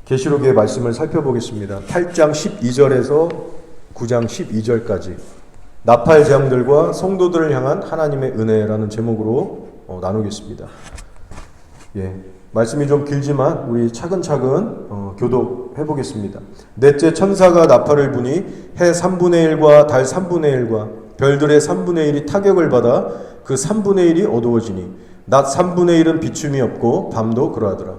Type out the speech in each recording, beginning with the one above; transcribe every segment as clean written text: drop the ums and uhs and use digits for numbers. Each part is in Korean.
계시록의 말씀을 살펴보겠습니다. 8장 12절에서 9장 12절까지 나팔 재앙들과 성도들을 향한 하나님의 은혜라는 제목으로 나누겠습니다. 말씀이 좀 길지만 우리 차근차근 교독해 보겠습니다. 넷째 천사가 나팔을 부니 해 3분의 1과 달 3분의 1과 별들의 3분의 1이 타격을 받아 그 3분의 1이 어두워지니 낮 3분의 1은 비춤이 없고 밤도 그러하더라.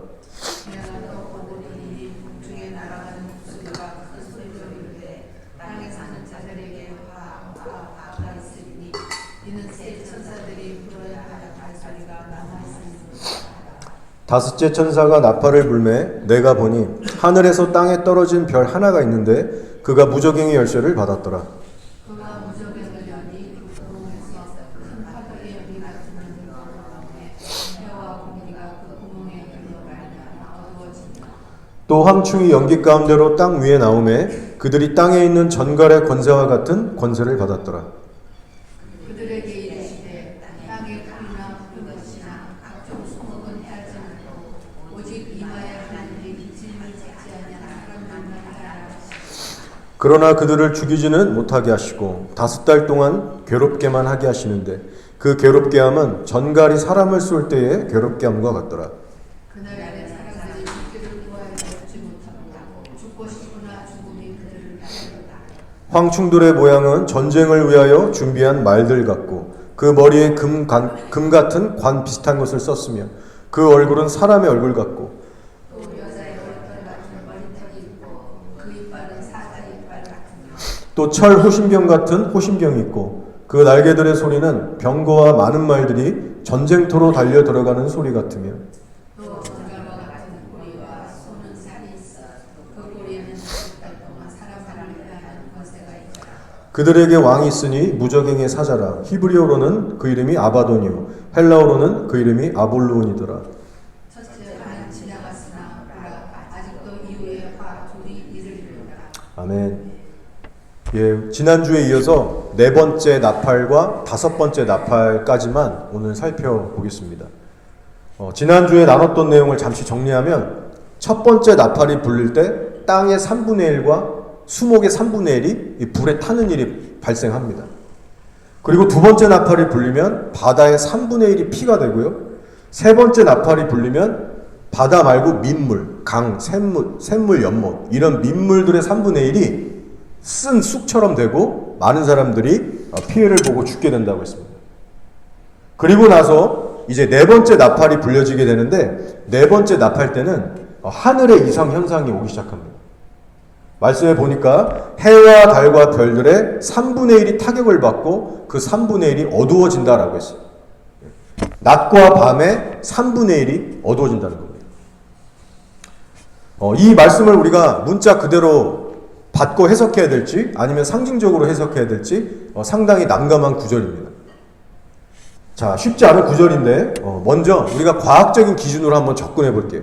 다섯째 천사가 나팔을 불매 내가 보니 하늘에서 땅에 떨어진 별 하나가 있는데 그가 무저갱의 열쇠를 받았더라. 그가 무저갱을 여니 그 구멍에서 큰 파도의 연기 같은 눈을 얻어내 해와 공기가 그 구멍에 흘러가며 어두워진다. 또 황충이 연기 가운데로 땅 위에 나오매 그들이 땅에 있는 전갈의 권세와 같은 권세를 받았더라. 그들에게 이르시되 땅의 풀이나 푸른것이나 각종 수목은 해하지 말고 오직 이마에 하나님의 빛을 찍지 아니하는 사람들만 하라 하시고 그러나 그들을 죽이지는 못하게 하시고 5달 동안 괴롭게만 하게 하시는데 그 괴롭게 함은 전갈이 사람을 쏠 때의 괴롭게 함과 같더라. 그날 안에 사람들이 죽기를 구하여 얻지 못하고 죽고 싶으나 죽음이 그들을 따르다. 황충들의 모양은 전쟁을 위하여 준비한 말들 같고 그 머리에 금 같은 관 비슷한 것을 썼으며 그 얼굴은 사람의 얼굴 같고 또 여자의 머리털 같은 머리털이 있고 그 이빨은 사자 이빨 같으며 또 철 호심병 같은 호심병이 있고 그 날개들의 소리는 병거와 많은 말들이 전쟁터로 달려 들어가는 소리 같으며 또 전갈과 같은 꼬리와 손은 살이 있어 그 꼬리에는 40달 동안 사람을 해하는 권세가 있더라. 그들에게 왕이 있으니 무저갱의 사자라. 히브리어로는 그 이름이 아바돈이요 헬라어로는 그 이름이 아볼로온이더라. 첫째 반 지나갔으나 아직도 이후에 화 둘이 이를 이룬다. 아멘. 지난주에 이어서 4번째 나팔과 5번째 나팔까지만 오늘 살펴보겠습니다. 지난주에 나눴던 내용을 잠시 정리하면 첫 번째 나팔이 불릴 때 땅의 3분의 1과 수목의 3분의 1이 불에 타는 일이 발생합니다. 그리고 두 번째 나팔이 불리면 바다의 3분의 1이 피가 되고요. 세 번째 나팔이 불리면 바다 말고 민물, 강, 샘물, 연못 이런 민물들의 3분의 1이 쓴 쑥처럼 되고 많은 사람들이 피해를 보고 죽게 된다고 했습니다. 그리고 나서 이제 네 번째 나팔이 불려지게 되는데 네 번째 나팔 때는 하늘의 이상 현상이 오기 시작합니다. 말씀에 보니까 해와 달과 별들의 3분의 1이 타격을 받고 그 3분의 1이 어두워진다라고 했어요. 낮과 밤의 3분의 1이 어두워진다는 겁니다. 이 말씀을 우리가 문자 그대로 받고 해석해야 될지 아니면 상징적으로 해석해야 될지 상당히 난감한 구절입니다. 자, 쉽지 않은 구절인데 먼저 우리가 과학적인 기준으로 한번 접근해 볼게요.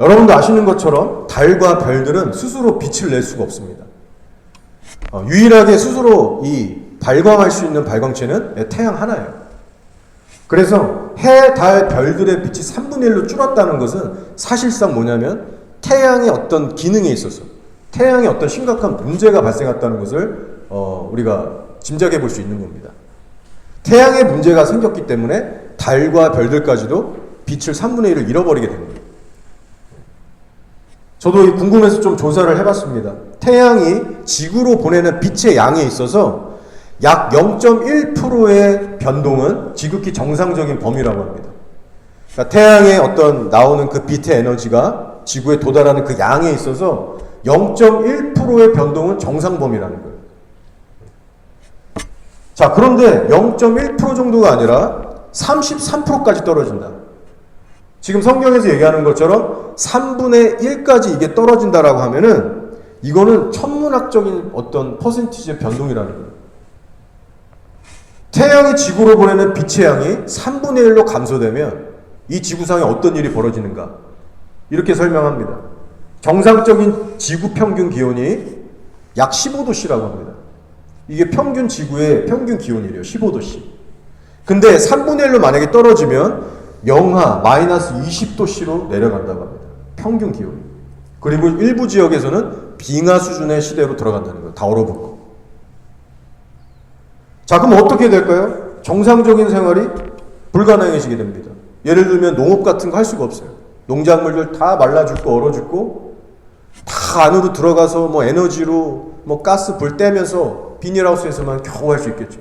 여러분도 아시는 것처럼 달과 별들은 스스로 빛을 낼 수가 없습니다. 유일하게 스스로 이 발광할 수 있는 발광체는 태양 하나예요. 그래서 해, 달, 별들의 빛이 3분의 1로 줄었다는 것은 사실상 뭐냐면 태양의 어떤 기능에 있어서 태양에 어떤 심각한 문제가 발생했다는 것을 우리가 짐작해 볼 수 있는 겁니다. 태양에 문제가 생겼기 때문에 달과 별들까지도 빛을 3분의 1을 잃어버리게 됩니다. 저도 궁금해서 좀 조사를 해봤습니다. 태양이 지구로 보내는 빛의 양에 있어서 약 0.1%의 변동은 지극히 정상적인 범위라고 합니다. 그러니까 태양의 어떤 나오는 그 빛의 에너지가 지구에 도달하는 그 양에 있어서 0.1%의 변동은 정상 범위라는 거예요. 자, 그런데 0.1% 정도가 아니라 33%까지 떨어진다. 지금 성경에서 얘기하는 것처럼 3분의 1까지 이게 떨어진다라고 하면은 이거는 천문학적인 어떤 퍼센티지의 변동이라는 거예요. 태양이 지구로 보내는 빛의 양이 3분의 1로 감소되면 이 지구상에 어떤 일이 벌어지는가? 이렇게 설명합니다. 정상적인 지구 평균 기온이 약 15도씨라고 합니다. 이게 평균 지구의 평균 기온이래요. 15도씨. 근데 3분의 1로 만약에 떨어지면 영하 마이너스 20도씨로 내려간다고 합니다. 평균 기온이. 그리고 일부 지역에서는 빙하 수준의 시대로 들어간다는 거예요. 다 얼어붙고. 자, 그럼 어떻게 될까요? 정상적인 생활이 불가능해지게 됩니다. 예를 들면 농업 같은 거 할 수가 없어요. 농작물들 다 말라 죽고 얼어 죽고 다 안으로 들어가서 뭐 에너지로 뭐 가스 불 떼면서 비닐하우스에서만 겨우 할 수 있겠죠.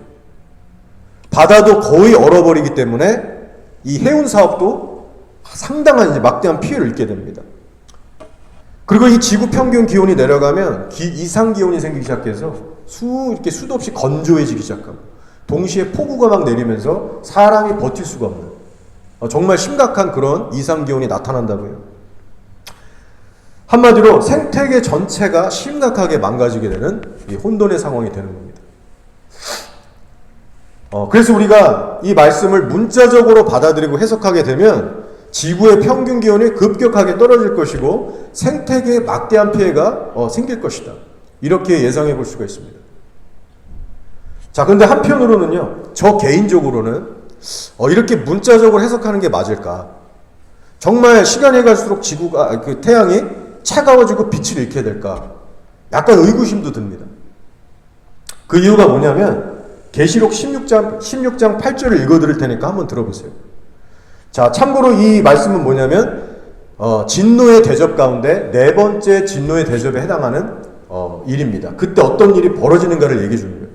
바다도 거의 얼어버리기 때문에 이 해운 사업도 상당한 이제 막대한 피해를 입게 됩니다. 그리고 이 지구 평균 기온이 내려가면 이상 기온이 생기기 시작해서 이렇게 수도 없이 건조해지기 시작하고 동시에 폭우가 막 내리면서 사람이 버틸 수가 없는 정말 심각한 그런 이상 기온이 나타난다고요. 한마디로 생태계 전체가 심각하게 망가지게 되는 이 혼돈의 상황이 되는 겁니다. 그래서 우리가 이 말씀을 문자적으로 받아들이고 해석하게 되면 지구의 평균 기온이 급격하게 떨어질 것이고 생태계에 막대한 피해가 생길 것이다. 이렇게 예상해 볼 수가 있습니다. 자, 근데 한편으로는요, 저 개인적으로는 이렇게 문자적으로 해석하는 게 맞을까? 정말 시간이 갈수록 지구가, 태양이 차가워지고 빛을 잃게 될까? 약간 의구심도 듭니다. 그 이유가 뭐냐면, 계시록 16장 8절을 읽어드릴 테니까 한번 들어보세요. 자, 참고로 이 말씀은 뭐냐면, 진노의 대접 가운데 네 번째 진노의 대접에 해당하는 일입니다. 그때 어떤 일이 벌어지는가를 얘기해 주는 거예요.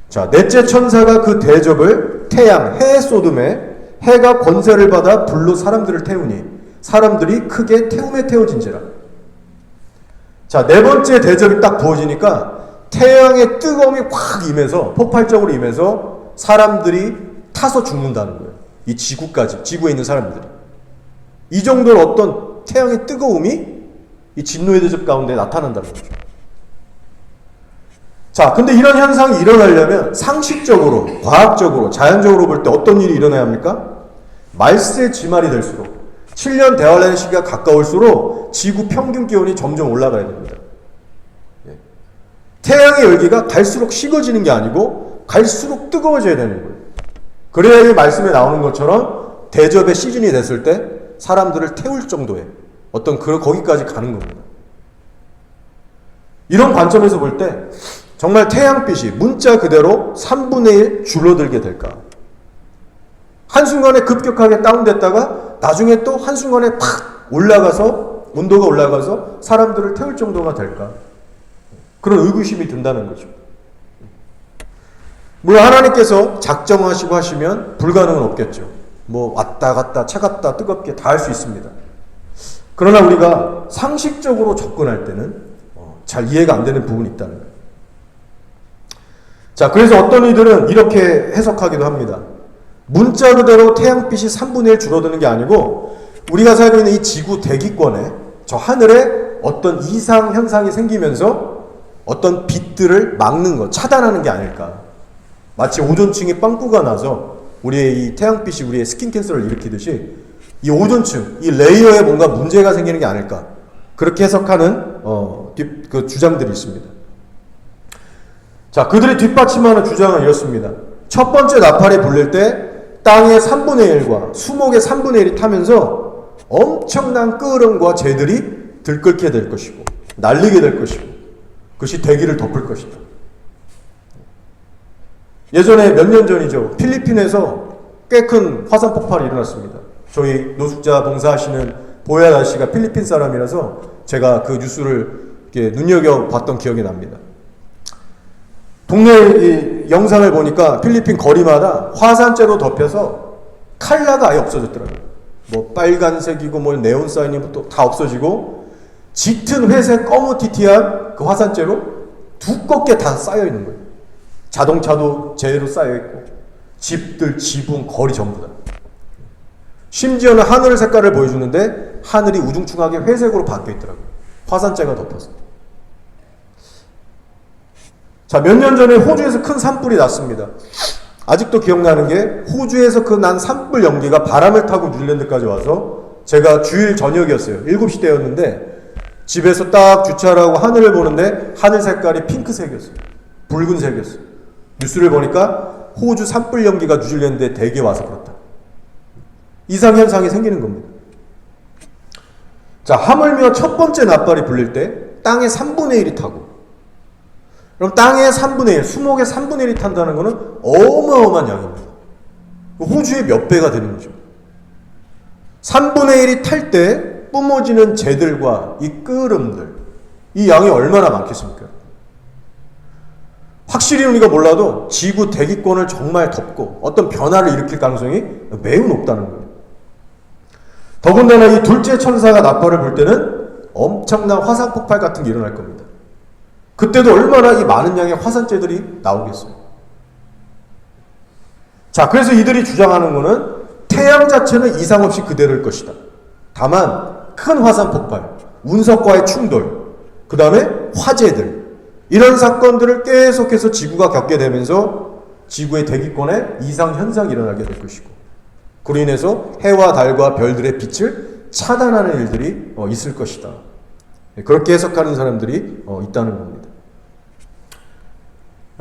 자, 넷째 천사가 그 대접을 태양, 해에 쏟음에 해가 권세를 받아 불로 사람들을 태우니 사람들이 크게 태움에 태워진지라. 자, 네 번째 대접이 딱 부어지니까 태양의 뜨거움이 확 임해서 폭발적으로 임해서 사람들이 타서 죽는다는 거예요. 이 지구까지, 지구에 있는 사람들이. 이 정도로 어떤 태양의 뜨거움이 이 진노의 대접 가운데 나타난다는 거죠. 자, 근데 이런 현상이 일어나려면 상식적으로, 과학적으로, 자연적으로 볼 때 어떤 일이 일어나야 합니까? 말세 지말이 될수록 7년 대환란의 시기가 가까울수록 지구 평균 기온이 점점 올라가야 됩니다. 태양의 열기가 갈수록 식어지는 게 아니고 갈수록 뜨거워져야 되는 거예요. 그래야 이 말씀에 나오는 것처럼 대접의 시즌이 됐을 때 사람들을 태울 정도의 어떤 거기까지 가는 겁니다. 이런 관점에서 볼 때 정말 태양빛이 문자 그대로 3분의 1 줄어들게 될까? 한순간에 급격하게 다운됐다가 나중에 또 한순간에 팍 올라가서 온도가 올라가서 사람들을 태울 정도가 될까? 그런 의구심이 든다는 거죠. 물론 하나님께서 작정하시고 하시면 불가능은 없겠죠. 뭐 왔다 갔다 차갑다 뜨겁게 다 할 수 있습니다. 그러나 우리가 상식적으로 접근할 때는 잘 이해가 안 되는 부분이 있다는 거예요. 자, 그래서 어떤 이들은 이렇게 해석하기도 합니다. 문자 그대로 태양빛이 3분의 1 줄어드는 게 아니고 우리가 살고 있는 이 지구 대기권에 저 하늘에 어떤 이상 현상이 생기면서 어떤 빛들을 막는 것, 차단하는 게 아닐까. 마치 오존층이 빵꾸가 나서 우리의 이 태양빛이 우리의 스킨 캔서를 일으키듯이 이 오존층, 이 레이어에 뭔가 문제가 생기는 게 아닐까. 그렇게 해석하는 그 주장들이 있습니다. 자, 그들이 뒷받침하는 주장은 이렇습니다. 첫 번째 나팔이 불릴 때 땅의 3분의 1과 수목의 3분의 1이 타면서 엄청난 끄름과 재들이 들끓게 될 것이고 날리게 될 것이고 그것이 대기를 덮을 것이다. 예전에 몇 년 전이죠. 필리핀에서 꽤 큰 화산 폭발이 일어났습니다. 저희 노숙자 봉사하시는 보야 아저씨가 필리핀 사람이라서 제가 그 뉴스를 이렇게 눈여겨봤던 기억이 납니다. 동네 이 영상을 보니까 필리핀 거리마다 화산재로 덮여서 칼라가 아예 없어졌더라고요. 뭐 빨간색이고 뭐 네온 사인이 또 다 없어지고 짙은 회색 거무튀튀한 그 화산재로 두껍게 다 쌓여 있는 거예요. 자동차도 재로 쌓여 있고 집들, 지붕, 거리 전부 다. 심지어는 하늘 색깔을 보여주는데 하늘이 우중충하게 회색으로 바뀌어 있더라고요. 화산재가 덮어서. 자, 몇 년 전에 호주에서 큰 산불이 났습니다. 아직도 기억나는 게 호주에서 그 난 산불 연기가 바람을 타고 뉴질랜드까지 와서 제가 주일 저녁이었어요. 7시 때였는데 집에서 딱 주차를 하고 하늘을 보는데 하늘 색깔이 핑크색이었어요. 붉은색이었어요. 뉴스를 보니까 호주 산불 연기가 뉴질랜드에 대게 와서 그렇다. 이상현상이 생기는 겁니다. 자, 하물며 첫 번째 낫발이 불릴 때 땅의 3분의 1이 타고, 그럼 땅의 3분의 1, 수목의 3분의 1이 탄다는 것은 어마어마한 양입니다. 호주의 몇 배가 되는 거죠. 3분의 1이 탈 때 뿜어지는 재들과 이 끓음들, 이 양이 얼마나 많겠습니까? 확실히 우리가 몰라도 지구 대기권을 정말 덮고 어떤 변화를 일으킬 가능성이 매우 높다는 거예요. 더군다나 이 둘째 천사가 낫발을 불 때는 엄청난 화산 폭발 같은 게 일어날 겁니다. 그때도 얼마나 이 많은 양의 화산재들이 나오겠어요. 자, 그래서 이들이 주장하는 것은 태양 자체는 이상 없이 그대로일 것이다. 다만 큰 화산 폭발, 운석과의 충돌, 그 다음에 화재들, 이런 사건들을 계속해서 지구가 겪게 되면서 지구의 대기권에 이상 현상이 일어나게 될 것이고, 그로 인해서 해와 달과 별들의 빛을 차단하는 일들이 있을 것이다. 그렇게 해석하는 사람들이 있다는 겁니다.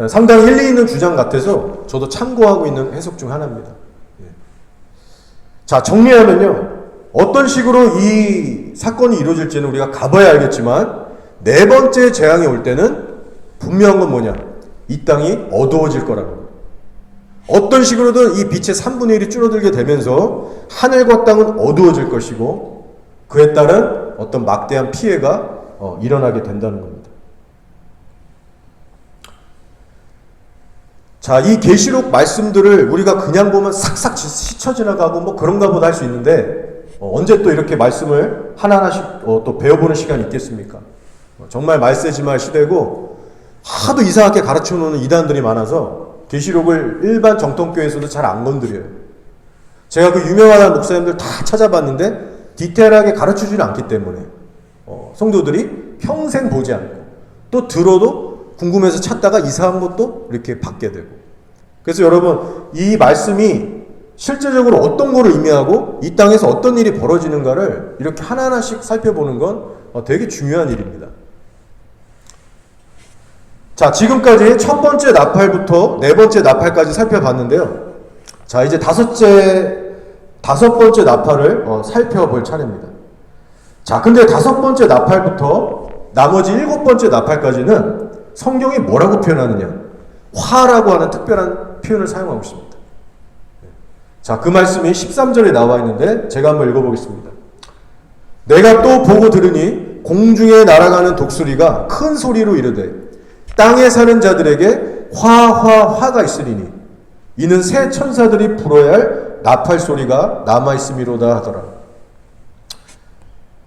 상당히 일리 있는 주장 같아서 저도 참고하고 있는 해석 중 하나입니다. 자, 정리하면요, 어떤 식으로 이 사건이 이루어질지는 우리가 가봐야 알겠지만, 네 번째 재앙이 올 때는 분명한 건 뭐냐? 이 땅이 어두워질 거라는 거예요. 어떤 식으로든 이 빛의 3분의 1이 줄어들게 되면서 하늘과 땅은 어두워질 것이고, 그에 따른 어떤 막대한 피해가 일어나게 된다는 겁니다. 자, 이 계시록 말씀들을 우리가 그냥 보면 싹싹 스쳐 지나가고 뭐 그런가 보다 할 수 있는데, 언제 또 이렇게 말씀을 하나하나씩 또 배워보는 시간이 있겠습니까? 정말 말세지말 시대고 하도 이상하게 가르쳐 놓는 이단들이 많아서 계시록을 일반 정통교회에서도 잘 안 건드려요. 제가 그 유명한 목사님들 다 찾아봤는데 디테일하게 가르쳐주지 않기 때문에 성도들이 평생 보지 않고, 또 들어도 궁금해서 찾다가 이상한 것도 이렇게 받게 되고. 그래서 여러분, 이 말씀이 실제적으로 어떤 거를 의미하고 이 땅에서 어떤 일이 벌어지는가를 이렇게 하나하나씩 살펴보는 건 되게 중요한 일입니다. 자, 지금까지 첫 번째 나팔부터 네 번째 나팔까지 살펴봤는데요. 자, 이제 다섯 번째 나팔을 살펴볼 차례입니다. 자, 근데 다섯 번째 나팔부터 나머지 일곱 번째 나팔까지는 성경이 뭐라고 표현하느냐? 화라고 하는 특별한 표현을 사용하고 있습니다. 자, 그 말씀이 13절에 나와 있는데 제가 한번 읽어보겠습니다. 내가 또 보고 들으니 공중에 날아가는 독수리가 큰 소리로 이르되 땅에 사는 자들에게 화가 있으리니 이는 새 천사들이 불어야 할 나팔 소리가 남아있음이로다 하더라.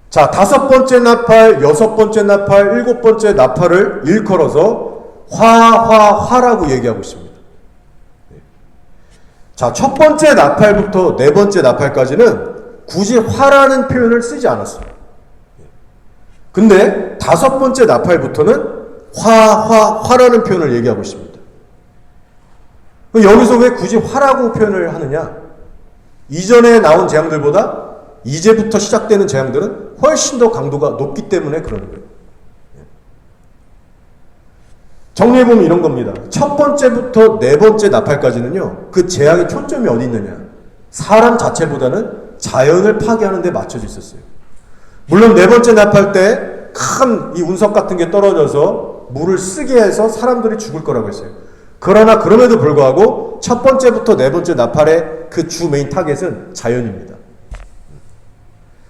자, 다섯 번째 나팔, 여섯 번째 나팔, 일곱 번째 나팔을 일컬어서 화라고 얘기하고 있습니다. 자, 첫 번째 나팔부터 네 번째 나팔까지는 굳이 화라는 표현을 쓰지 않았어요. 근데 다섯 번째 나팔부터는 화라는 표현을 얘기하고 있습니다. 여기서 왜 굳이 화라고 표현을 하느냐? 이전에 나온 재앙들보다 이제부터 시작되는 재앙들은 훨씬 더 강도가 높기 때문에 그러는 거예요. 정리해보면 이런 겁니다. 첫 번째부터 네 번째 나팔까지는요, 그 재앙의 초점이 어디 있느냐? 사람 자체보다는 자연을 파괴하는 데 맞춰져 있었어요. 물론 네 번째 나팔 때 큰 이 운석 같은 게 떨어져서 물을 쓰게 해서 사람들이 죽을 거라고 했어요. 그러나 그럼에도 불구하고 첫 번째부터 네 번째 나팔의 그 주 메인 타겟은 자연입니다.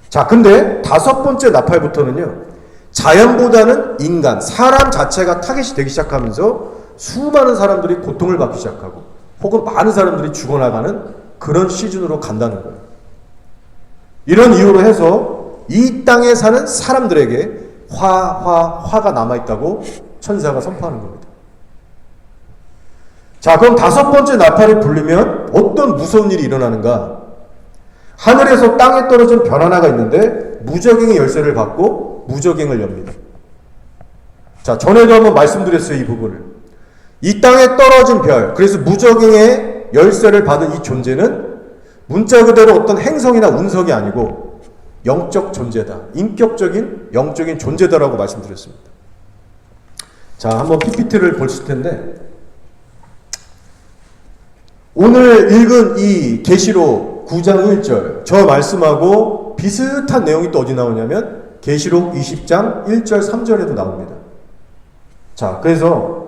자, 근데 다섯 번째 나팔부터는요, 자연보다는 인간, 사람 자체가 타겟이 되기 시작하면서 수많은 사람들이 고통을 받기 시작하고 혹은 많은 사람들이 죽어나가는 그런 시즌으로 간다는 거예요. 이런 이유로 해서 이 땅에 사는 사람들에게 화가 남아있다고 천사가 선포하는 겁니다. 자, 그럼 다섯 번째 나팔이 불리면 어떤 무서운 일이 일어나는가? 하늘에서 땅에 떨어진 별 하나가 있는데 무저갱의 열쇠를 받고 무저갱을 엽니다. 자, 전에도 한번 말씀드렸어요, 이 부분을. 이 땅에 떨어진 별, 그래서 무저갱의 열쇠를 받은 이 존재는 문자 그대로 어떤 행성이나 운석이 아니고 영적 존재다. 인격적인 영적인 존재다라고 말씀드렸습니다. 자, 한번 PPT를 보실 텐데, 오늘 읽은 이 계시록 9장 1절 저 말씀하고 비슷한 내용이 또 어디 나오냐면 계시록 20장 1절 3절에도 나옵니다. 자, 그래서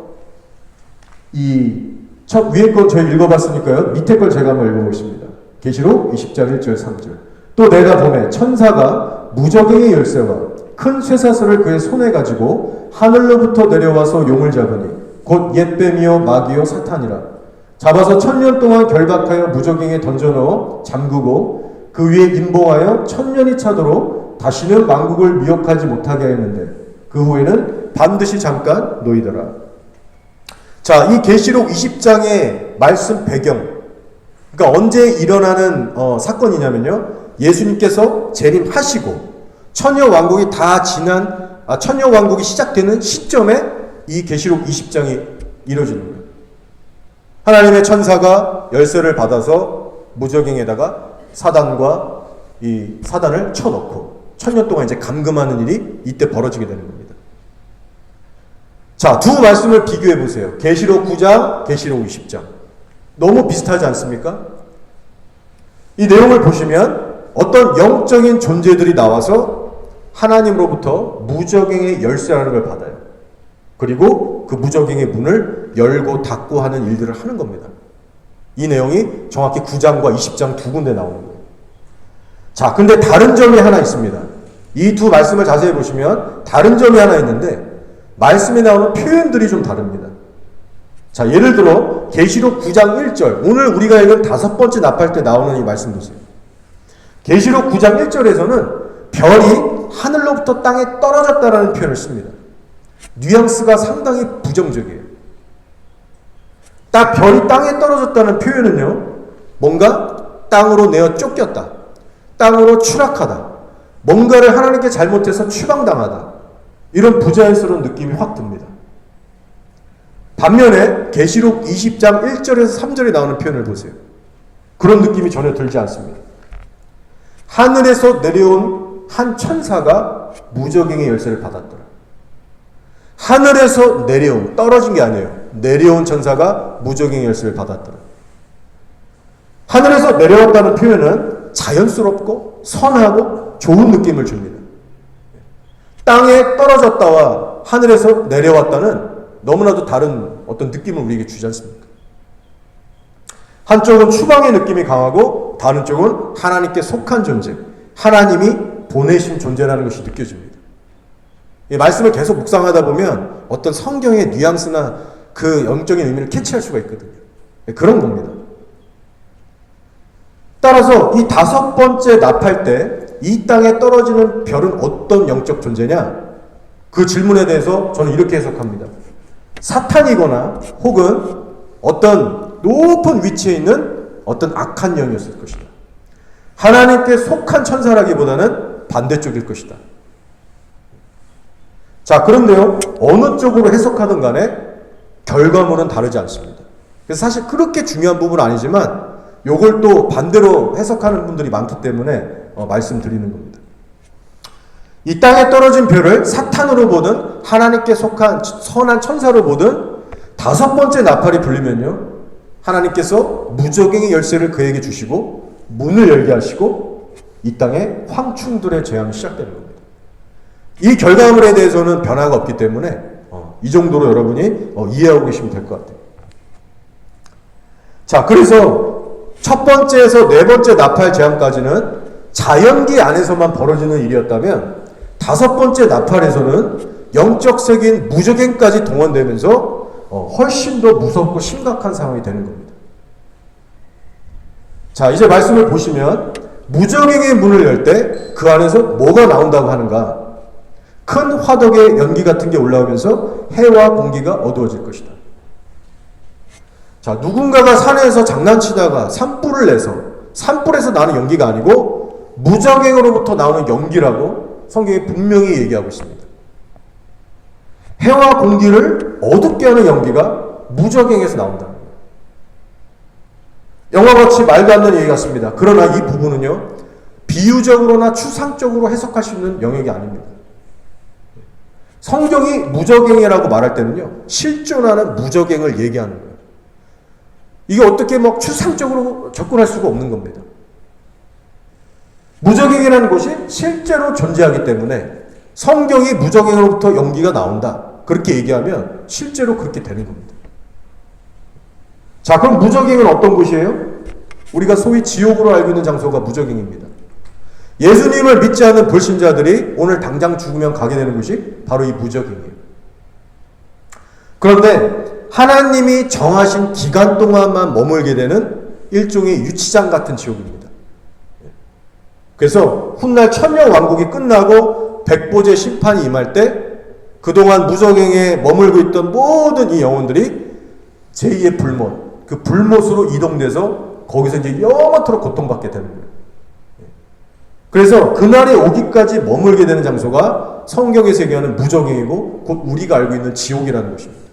이 첫 위에 건 저희 읽어봤으니까요. 밑에 걸 제가 한번 읽어보겠습니다. 계시록 20장 1절 3절. 또 내가 보매 천사가 무저갱의 열쇠와 큰 쇠사슬을 그의 손에 가지고 하늘로부터 내려와서 용을 잡으니 곧 옛뱀이요 마귀요 사탄이라. 잡아서 1000년 동안 결박하여 무저갱에 던져넣어 잠그고 그 위에 임봉하여 1000년이 차도록 다시는 만국을 미혹하지 못하게 했는데 그 후에는 반드시 잠깐 놓이더라. 자, 이 계시록 20장의 말씀 배경, 그러니까 언제 일어나는 사건이냐면요, 예수님께서 재림하시고 천녀왕국이 다 지난, 천녀왕국이 시작되는 시점에 이 계시록 20장이 이루어지는 거예요. 하나님의 천사가 열쇠를 받아서 무저갱에다가 사단과 이 사단을 쳐넣고 천년 동안 이제 감금하는 일이 이때 벌어지게 되는 겁니다. 자, 두 말씀을 비교해 보세요. 계시록 9장, 계시록 20장. 너무 비슷하지 않습니까? 이 내용을 보시면 어떤 영적인 존재들이 나와서 하나님으로부터 무저갱의 열쇠라는 걸 받아요. 그리고 그 무저갱의 문을 열고 닫고 하는 일들을 하는 겁니다. 이 내용이 정확히 9장과 20장 두 군데 나오는 거예요. 자, 근데 다른 점이 하나 있습니다. 이 두 말씀을 자세히 보시면 다른 점이 하나 있는데 말씀에 나오는 표현들이 좀 다릅니다. 자, 예를 들어 계시록 9장 1절, 오늘 우리가 읽은 5번째 납할 때 나오는 이 말씀 보세요. 계시록 9장 1절에서는 별이 하늘로부터 땅에 떨어졌다라는 표현을 씁니다. 뉘앙스가 상당히 부정적이에요. 딱 별이 땅에 떨어졌다는 표현은요, 뭔가 땅으로 내어 쫓겼다, 땅으로 추락하다, 뭔가를 하나님께 잘못해서 추방당하다, 이런 부자연스러운 느낌이 확 듭니다. 반면에 계시록 20장 1절에서 3절에 나오는 표현을 보세요. 그런 느낌이 전혀 들지 않습니다. 하늘에서 내려온 한 천사가 무저갱의 열쇠를 받았더라. 하늘에서 내려온, 떨어진 게 아니에요. 내려온 천사가 무저갱의 열쇠를 받았더라. 하늘에서 내려왔다는 표현은 자연스럽고 선하고 좋은 느낌을 줍니다. 땅에 떨어졌다와 하늘에서 내려왔다는 너무나도 다른 어떤 느낌을 우리에게 주지 않습니까? 한쪽은 추방의 느낌이 강하고 다른 쪽은 하나님께 속한 존재, 하나님이 보내신 존재라는 것이 느껴집니다. 이 말씀을 계속 묵상하다 보면 어떤 성경의 뉘앙스나 그 영적인 의미를 캐치할 수가 있거든요. 그런 겁니다. 따라서 이 5번째 납할 때 이 땅에 떨어지는 별은 어떤 영적 존재냐? 그 질문에 대해서 저는 이렇게 해석합니다. 사탄이거나 혹은 어떤 높은 위치에 있는 어떤 악한 영이었을 것이다. 하나님께 속한 천사라기보다는 반대쪽일 것이다. 자, 그런데요, 어느 쪽으로 해석하든 간에 결과물은 다르지 않습니다. 그래서 사실 그렇게 중요한 부분은 아니지만 요걸 또 반대로 해석하는 분들이 많기 때문에 말씀드리는 겁니다. 이 땅에 떨어진 별을 사탄으로 보든 하나님께 속한 선한 천사로 보든 5번째 나팔이 불리면요, 하나님께서 무저갱의 열쇠를 그에게 주시고 문을 열게 하시고 이 땅에 황충들의 재앙이 시작되는 겁니다. 이 결과물에 대해서는 변화가 없기 때문에 이 정도로 여러분이 이해하고 계시면 될 것 같아요. 자, 그래서 첫 번째에서 네 번째 나팔 재앙까지는 자연계 안에서만 벌어지는 일이었다면 5번째 나팔에서는 영적 세계인 무저갱까지 동원되면서 훨씬 더 무섭고 심각한 상황이 되는 겁니다. 자, 이제 말씀을 보시면 무저갱의 문을 열 때 그 안에서 뭐가 나온다고 하는가? 큰 화덕의 연기 같은 게 올라오면서 해와 공기가 어두워질 것이다. 자, 누군가가 산에서 장난치다가 산불을 내서 산불에서 나는 연기가 아니고 무저갱으로부터 나오는 연기라고 성경이 분명히 얘기하고 있습니다. 해와 공기를 어둡게 하는 연기가 무저갱에서 나온다는 거예요. 영화같이 말도 안 되는 얘기 같습니다. 그러나 이 부분은요, 비유적으로나 추상적으로 해석할 수 있는 영역이 아닙니다. 성경이 무저갱이라고 말할 때는요, 실존하는 무저갱을 얘기하는 거예요. 이게 어떻게 막 추상적으로 접근할 수가 없는 겁니다. 무적행이라는 것이 실제로 존재하기 때문에 성경이 무적행으로부터 연기가 나온다. 그렇게 얘기하면 실제로 그렇게 되는 겁니다. 자, 그럼 무적행은 어떤 곳이에요? 우리가 소위 지옥으로 알고 있는 장소가 무적행입니다. 예수님을 믿지 않는 불신자들이 오늘 당장 죽으면 가게 되는 곳이 바로 이 무적행이에요. 그런데 하나님이 정하신 기간 동안만 머물게 되는 일종의 유치장 같은 지옥입니다. 그래서 훗날 천년왕국이 끝나고 백보제 심판이 임할 때 그동안 무적행에 머물고 있던 모든 이 영혼들이 제2의 불못, 그 불못으로 이동돼서 거기서 이제 영원토록 고통받게 되는 거예요. 그래서 그날에 오기까지 머물게 되는 장소가 성경에서 얘기하는 무적행이고 곧 우리가 알고 있는 지옥이라는 것입니다.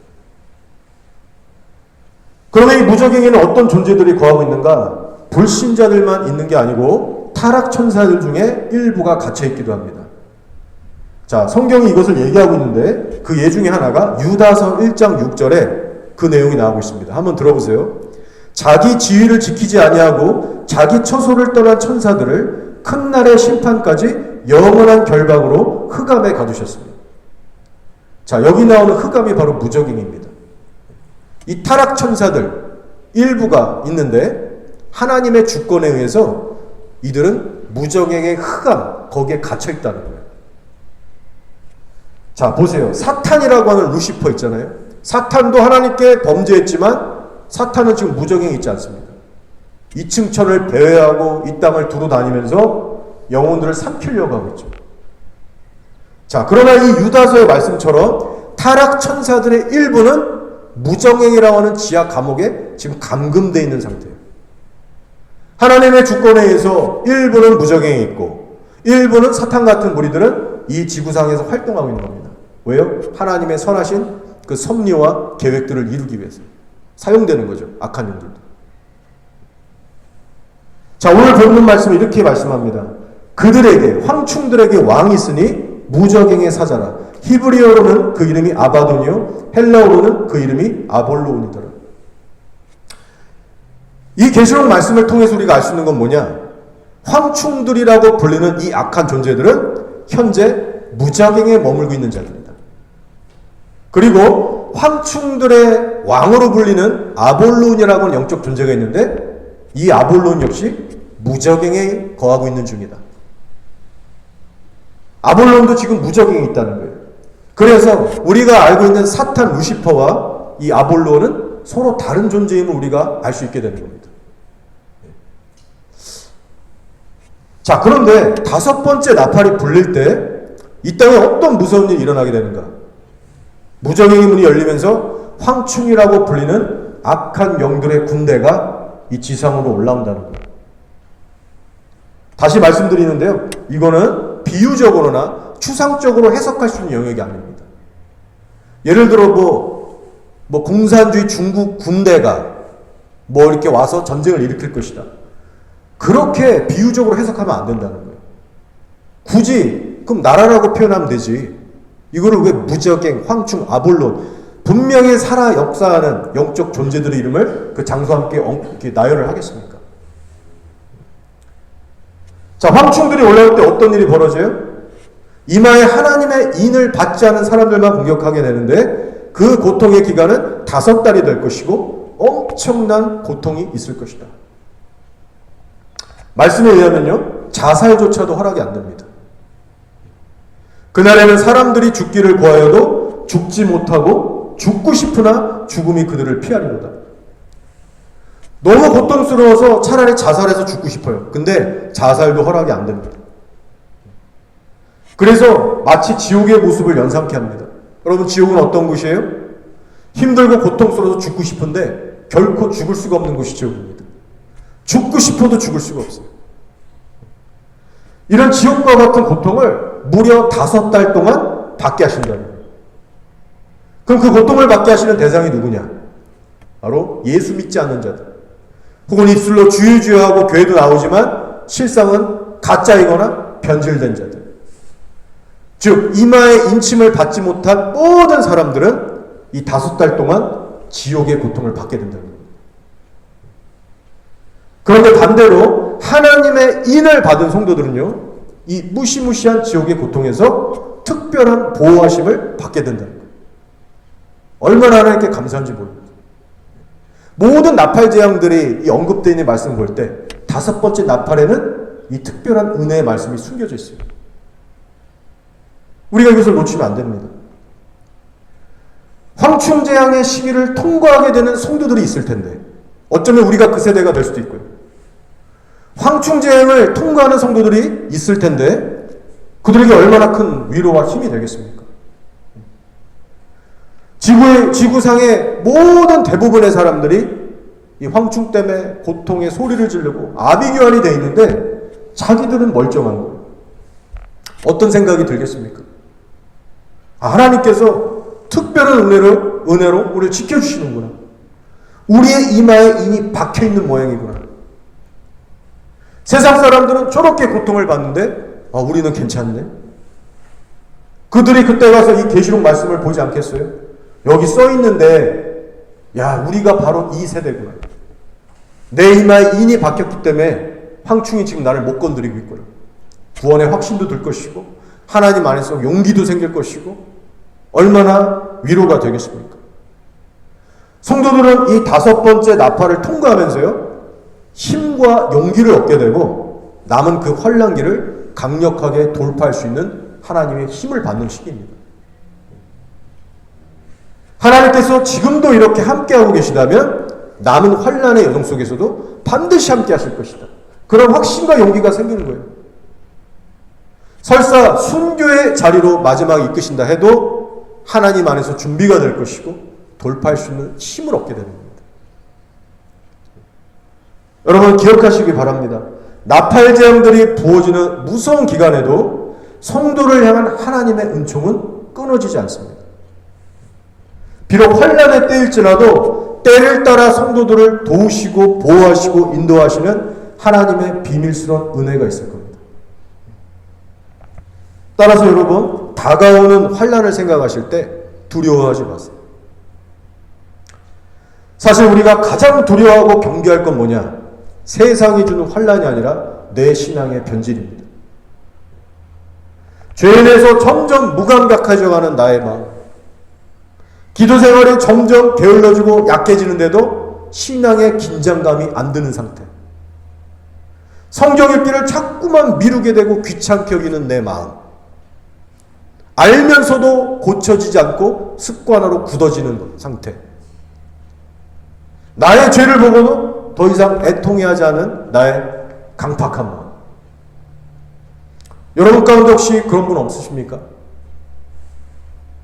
그러면 이 무적행에는 어떤 존재들이 거하고 있는가? 불신자들만 있는 게 아니고 타락천사들 중에 일부가 갇혀있기도 합니다. 자, 성경이 이것을 얘기하고 있는데 그 예 중에 하나가 유다서 1장 6절에 그 내용이 나오고 있습니다. 한번 들어보세요. 자기 지위를 지키지 아니하고 자기 처소를 떠난 천사들을 큰 날의 심판까지 영원한 결박으로 흑암에 가두셨습니다. 자, 여기 나오는 흑암이 바로 무적행입니다. 이 타락 천사들 일부가 있는데 하나님의 주권에 의해서 이들은 무적행의 흑암, 거기에 갇혀 있다는 거예요. 자, 보세요. 사탄이라고 하는 루시퍼 있잖아요. 사탄도 하나님께 범죄했지만 사탄은 지금 무적행에 있지 않습니까? 2층 천을 배회하고 이 땅을 두루 다니면서 영혼들을 삼키려고 하고 있죠. 자, 그러나 이 유다서의 말씀처럼 타락 천사들의 일부는 무적행이라고 하는 지하 감옥에 지금 감금되어 있는 상태예요. 하나님의 주권에 의해서 일부는 무적행에 있고 일부는 사탄 같은 무리들은 이 지구상에서 활동하고 있는 겁니다. 왜요? 하나님의 선하신 그 섭리와 계획들을 이루기 위해서 사용되는 거죠. 악한 영들도. 자, 오늘 본문 말씀은 이렇게 말씀합니다. 그들에게, 황충들에게 왕이 있으니 무적행의 사자라. 히브리어로는 그 이름이 아바돈이요 헬라어로는 그 이름이 아볼로온이더라. 이 계시록 말씀을 통해서 우리가 알 수 있는 건 뭐냐? 황충들이라고 불리는 이 악한 존재들은 현재 무적행에 머물고 있는 자들이다. 그리고 황충들의 왕으로 불리는 아볼론이라고 하는 영적 존재가 있는데 이 아볼론 역시 무적행에 거하고 있는 중이다. 아볼론도 지금 무적행에 있다는 거예요. 그래서 우리가 알고 있는 사탄 루시퍼와 이 아볼론은 서로 다른 존재임을 우리가 알 수 있게 되는 겁니다. 자, 그런데 다섯 번째 나팔이 불릴 때 이 땅에 어떤 무서운 일이 일어나게 되는가? 무적행의 문이 열리면서 황충이라고 불리는 악한 영들의 군대가 이 지상으로 올라온다는 거예요. 다시 말씀드리는데요. 이거는 비유적으로나 추상적으로 해석할 수 있는 영역이 아닙니다. 예를 들어 공산주의 중국 군대가 이렇게 와서 전쟁을 일으킬 것이다. 그렇게 비유적으로 해석하면 안 된다는 거예요. 굳이 그럼 나라라고 표현하면 되지. 이거를 왜 무적행, 황충, 아볼론 분명히 살아 역사하는 영적 존재들의 이름을 그 장소와 함께 이렇게 나열을 하겠습니까? 자, 황충들이 올라올 때 어떤 일이 벌어져요? 이마에 하나님의 인을 받지 않은 사람들만 공격하게 되는데 그 고통의 기간은 5달이 될 것이고 엄청난 고통이 있을 것이다. 말씀에 의하면요, 자살조차도 허락이 안 됩니다. 그날에는 사람들이 죽기를 구하여도 죽지 못하고 죽고 싶으나 죽음이 그들을 피하리로다. 너무 고통스러워서 차라리 자살해서 죽고 싶어요. 근데 자살도 허락이 안 됩니다. 그래서 마치 지옥의 모습을 연상케 합니다. 여러분, 지옥은 어떤 곳이에요? 힘들고 고통스러워서 죽고 싶은데 결코 죽을 수가 없는 곳이 지옥입니다. 죽고 싶어도 죽을 수가 없어요. 이런 지옥과 같은 고통을 무려 5달 동안 받게 하신다는 거예요. 그럼 그 고통을 받게 하시는 대상이 누구냐? 바로 예수 믿지 않는 자들. 혹은 입술로 주여 하고 교회도 나오지만 실상은 가짜이거나 변질된 자들. 즉 이마에 인침을 받지 못한 모든 사람들은 이 5달 동안 지옥의 고통을 받게 된다는 겁니다. 그런데 반대로 반대로 하나님의 인을 받은 성도들은요, 이 무시무시한 지옥의 고통에서 특별한 보호하심을 받게 된다는 거예요. 얼마나 하나님께 감사한지 모릅니다. 모든 나팔 재앙들이 이 언급되어 있는 말씀을 볼 때 다섯 번째 나팔에는 이 특별한 은혜의 말씀이 숨겨져 있어요. 우리가 이것을 놓치면 안 됩니다. 황충재앙의 시기를 통과하게 되는 성도들이 있을 텐데 어쩌면 우리가 그 세대가 될 수도 있고요. 황충재앙을 통과하는 성도들이 있을 텐데 그들에게 얼마나 큰 위로와 힘이 되겠습니까? 지구상의 모든 대부분의 사람들이 이 황충 때문에 고통의 소리를 지르고 아비규환이 되어 있는데 자기들은 멀쩡한 거예요. 어떤 생각이 들겠습니까? 하나님께서 특별한 은혜로 우리를 지켜주시는구나. 우리의 이마에 인이 박혀있는 모양이구나. 세상 사람들은 저렇게 고통을 받는데 우리는 괜찮네. 그들이 그때 가서 이 계시록 말씀을 보지 않겠어요? 여기 써있는데 우리가 바로 이 세대구나. 내 이마에 인이 박혔기 때문에 황충이 지금 나를 못 건드리고 있구나. 구원의 확신도 들 것이고 하나님 안에서 용기도 생길 것이고 얼마나 위로가 되겠습니까? 성도들은 이 다섯 번째 나팔을 통과하면서요, 힘과 용기를 얻게 되고 남은 그 환난기를 강력하게 돌파할 수 있는 하나님의 힘을 받는 시기입니다. 하나님께서 지금도 이렇게 함께하고 계시다면 남은 환난의 여정 속에서도 반드시 함께하실 것이다. 그런 확신과 용기가 생기는 거예요. 설사 순교의 자리로 마지막에 이끄신다 해도 하나님 안에서 준비가 될 것이고 돌파할 수 있는 힘을 얻게 되는 겁니다. 여러분 기억하시기 바랍니다. 나팔 재앙들이 부어지는 무서운 기간에도 성도를 향한 하나님의 은총은 끊어지지 않습니다. 비록 환난의 때일지라도 때를 따라 성도들을 도우시고 보호하시고 인도하시는 하나님의 비밀스러운 은혜가 있을 겁니다. 따라서 여러분 다가오는 환난을 생각하실 때 두려워하지 마세요. 사실 우리가 가장 두려워하고 경계할 건 뭐냐? 세상이 주는 환난이 아니라 내 신앙의 변질입니다. 죄에 대해서 점점 무감각해져가는 나의 마음, 기도 생활이 점점 게을러지고 약해지는데도 신앙의 긴장감이 안 드는 상태, 성경 읽기를 자꾸만 미루게 되고 귀찮게 여기는 내 마음, 알면서도 고쳐지지 않고 습관으로 굳어지는 상태, 나의 죄를 보고도 더 이상 애통해하지 않은 나의 강팍한 마음. 여러분 가운데 혹시 그런 분 없으십니까?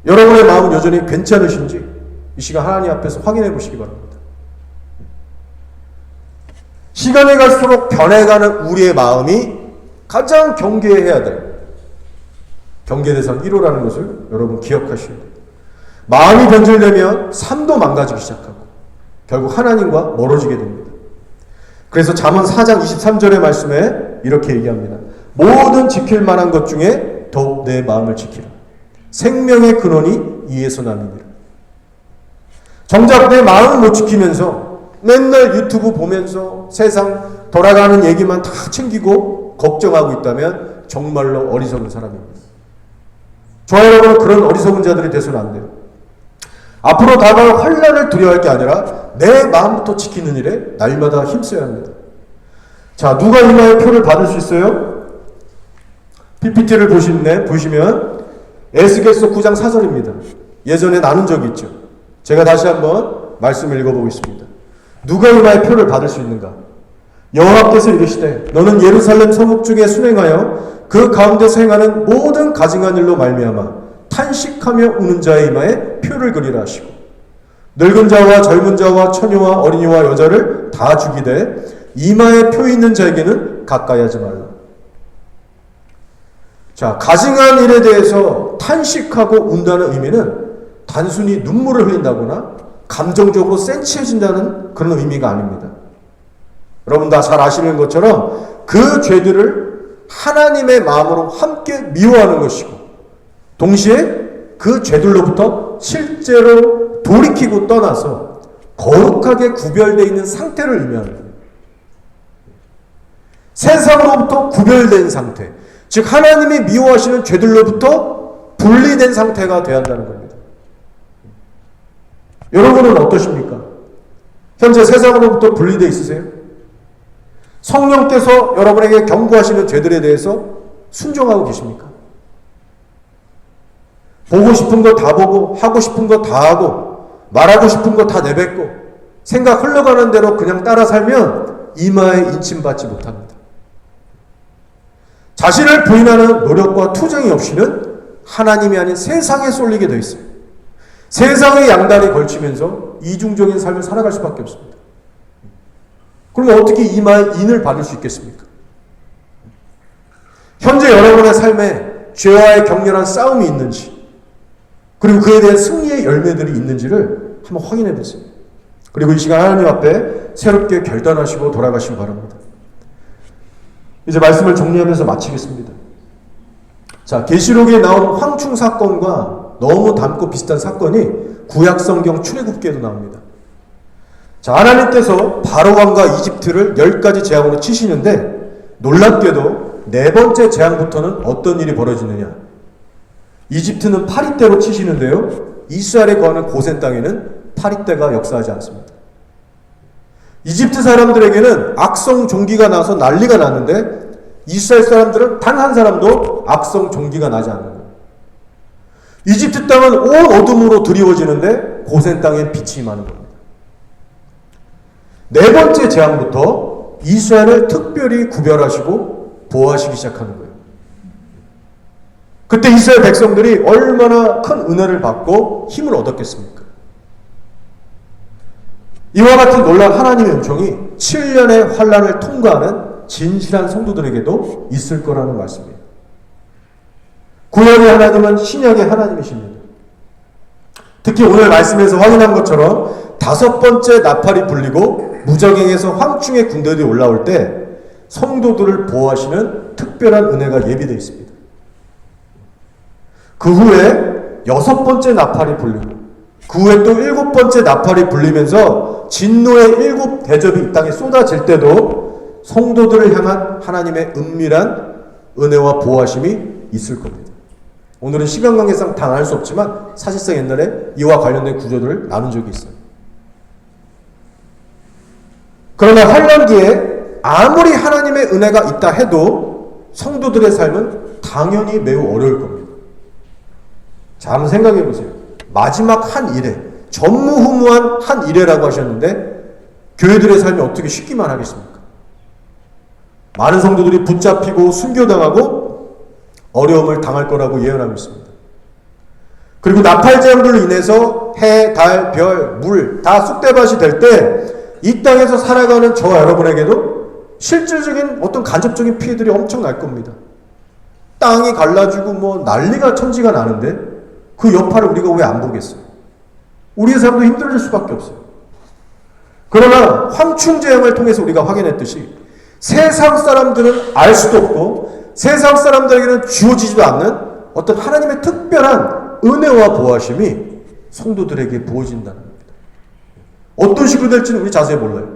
여러분의 마음은 여전히 괜찮으신지 이 시간 하나님 앞에서 확인해 보시기 바랍니다. 시간이 갈수록 변해가는 우리의 마음이 가장 경계해야 될 경계 대상 1호라는 것을 여러분 기억하셔야 됩니다. 마음이 변질되면 삶도 망가지기 시작하고 결국 하나님과 멀어지게 됩니다. 그래서 잠언 4장 23절의 말씀에 이렇게 얘기합니다. 모든 지킬 만한 것 중에 더욱 내 마음을 지키라. 생명의 근원이 이에서 남이니라. 정작 내 마음을 못 지키면서 맨날 유튜브 보면서 세상 돌아가는 얘기만 다 챙기고 걱정하고 있다면 정말로 어리석은 사람입니다. 저와 여러분은 그런 어리석은 자들이 되서는 안 돼요. 앞으로 다가올 환난을 두려워할 게 아니라 내 마음부터 지키는 일에 날마다 힘써야 합니다. 자, 누가 이마에 표를 받을 수 있어요? PPT를 보시면 에스겔서 9장 4절입니다. 예전에 나눈 적이 있죠. 제가 다시 한번 말씀을 읽어보겠습니다. 누가 이마에 표를 받을 수 있는가? 여호와께서 이르시되 너는 예루살렘 성읍 중에 순행하여 그 가운데서 행하는 모든 가증한 일로 말미암아 탄식하며 우는 자의 이마에 표를 그리라 하시고 늙은 자와 젊은 자와 처녀와 어린이와 여자를 다 죽이되 이마에 표 있는 자에게는 가까이 하지 말라. 자, 가증한 일에 대해서 탄식하고 운다는 의미는 단순히 눈물을 흘린다거나 감정적으로 센치해진다는 그런 의미가 아닙니다. 여러분 다 잘 아시는 것처럼 그 죄들을 하나님의 마음으로 함께 미워하는 것이고 동시에 그 죄들로부터 실제로 돌이키고 떠나서 거룩하게 구별되어 있는 상태를 의미합니다. 세상으로부터 구별된 상태, 즉 하나님이 미워하시는 죄들로부터 분리된 상태가 되어야 한다는 겁니다. 여러분은 어떠십니까? 현재 세상으로부터 분리되어 있으세요? 성령께서 여러분에게 경고하시는 죄들에 대해서 순종하고 계십니까? 보고 싶은 거 다 보고, 하고 싶은 거 다 하고, 말하고 싶은 거 다 내뱉고, 생각 흘러가는 대로 그냥 따라 살면 이마에 인침받지 못합니다. 자신을 부인하는 노력과 투쟁이 없이는 하나님이 아닌 세상에 쏠리게 되어 있어요. 세상의 양다리 걸치면서 이중적인 삶을 살아갈 수밖에 없습니다. 그러면 어떻게 이마에 인을 받을 수 있겠습니까? 현재 여러분의 삶에 죄와의 격렬한 싸움이 있는지, 그리고 그에 대한 승리의 열매들이 있는지를 한번 확인해 보세요. 그리고 이 시간 하나님 앞에 새롭게 결단하시고 돌아가시기 바랍니다. 이제 말씀을 정리하면서 마치겠습니다. 자, 계시록에 나온 황충 사건과 너무 닮고 비슷한 사건이 구약성경 출애굽기에도 나옵니다. 자, 하나님께서 바로왕과 이집트를 10가지 재앙으로 치시는데 놀랍게도 4번째 재앙부터는 어떤 일이 벌어지느냐? 이집트는 파리떼로 치시는데요, 이스라엘에 거하는 고센 땅에는 파리떼가 역사하지 않습니다. 이집트 사람들에게는 악성 종기가 나서 난리가 났는데 이스라엘 사람들은 단 한 사람도 악성 종기가 나지 않는 거예요. 이집트 땅은 온 어둠으로 드리워지는데 고센 땅엔 빛이 임하는 겁니다. 4번째 재앙부터 이스라엘을 특별히 구별하시고 보호하시기 시작하는 거예요. 그때 이스라엘 백성들이 얼마나 큰 은혜를 받고 힘을 얻었겠습니까? 이와 같은 놀라운 하나님의 은총이 7년의 환란을 통과하는 진실한 성도들에게도 있을 거라는 말씀이에요. 구약의 하나님은 신약의 하나님이십니다. 특히 오늘 말씀에서 확인한 것처럼 5번째 나팔이 불리고 무저갱에서 황충의 군대들이 올라올 때 성도들을 보호하시는 특별한 은혜가 예비되어 있습니다. 그 후에 6번째 나팔이 불리고 그 후에 또 7번째 나팔이 불리면서 진노의 7 대접이 이 땅에 쏟아질 때도 성도들을 향한 하나님의 은밀한 은혜와 보호하심이 있을 겁니다. 오늘은 시간 관계상 다 나눌 수 없지만 사실상 옛날에 이와 관련된 구조들을 나눈 적이 있어요. 그러나 환란기에 아무리 하나님의 은혜가 있다 해도 성도들의 삶은 당연히 매우 어려울 겁니다. 자, 한번 생각해 보세요. 마지막 한 일에, 전무후무한 한 일에라고 하셨는데 교회들의 삶이 어떻게 쉽기만 하겠습니까? 많은 성도들이 붙잡히고 순교당하고 어려움을 당할 거라고 예언하고 있습니다. 그리고 나팔재앙들로 인해서 해, 달, 별, 물 다 쑥대밭이 될 때 이 땅에서 살아가는 저와 여러분에게도 실질적인 어떤 간접적인 피해들이 엄청 날 겁니다. 땅이 갈라지고 뭐 난리가 천지가 나는데 그 여파를 우리가 왜 안 보겠어요? 우리의 삶도 힘들어질 수밖에 없어요. 그러나 황충재앙을 통해서 우리가 확인했듯이 세상 사람들은 알 수도 없고 세상 사람들에게는 주어지지도 않는 어떤 하나님의 특별한 은혜와 보호하심이 성도들에게 부어진다는 겁니다. 어떤 식으로 될지는 우리 자세히 몰라요.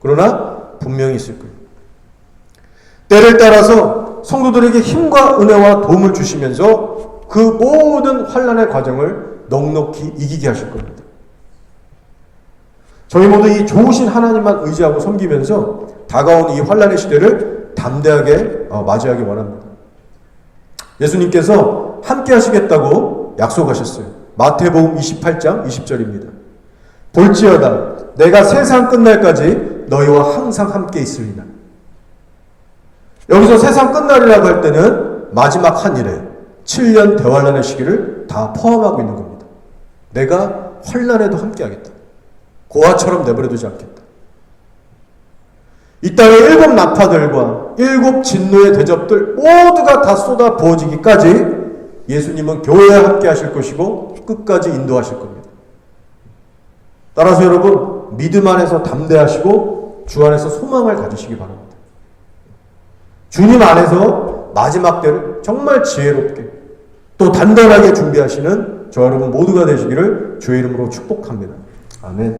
그러나 분명히 있을 거예요. 때를 따라서 성도들에게 힘과 은혜와 도움을 주시면서 그 모든 환난의 과정을 넉넉히 이기게 하실 겁니다. 저희 모두 이 좋으신 하나님만 의지하고 섬기면서 다가오는 이 환난의 시대를 담대하게 맞이하기 원합니다. 예수님께서 함께 하시겠다고 약속하셨어요. 마태복음 28장 20절입니다. 볼지어다 내가 세상 끝날까지 너희와 항상 함께 있으리라. 여기서 세상 끝날이라고 할 때는 마지막 한 일에 7년 대환란의 시기를 다 포함하고 있는 겁니다. 내가 환란에도 함께 하겠다. 고아처럼 내버려두지 않겠다. 이 땅의 7 나파들과 7 진노의 대접들 모두가 다 쏟아 부어지기까지 예수님은 교회와 함께 하실 것이고 끝까지 인도하실 겁니다. 따라서 여러분 믿음 안에서 담대하시고 주 안에서 소망을 가지시기 바랍니다. 주님 안에서 마지막 때를 정말 지혜롭게 또 단단하게 준비하시는 저 여러분 모두가 되시기를 주의 이름으로 축복합니다. 아멘.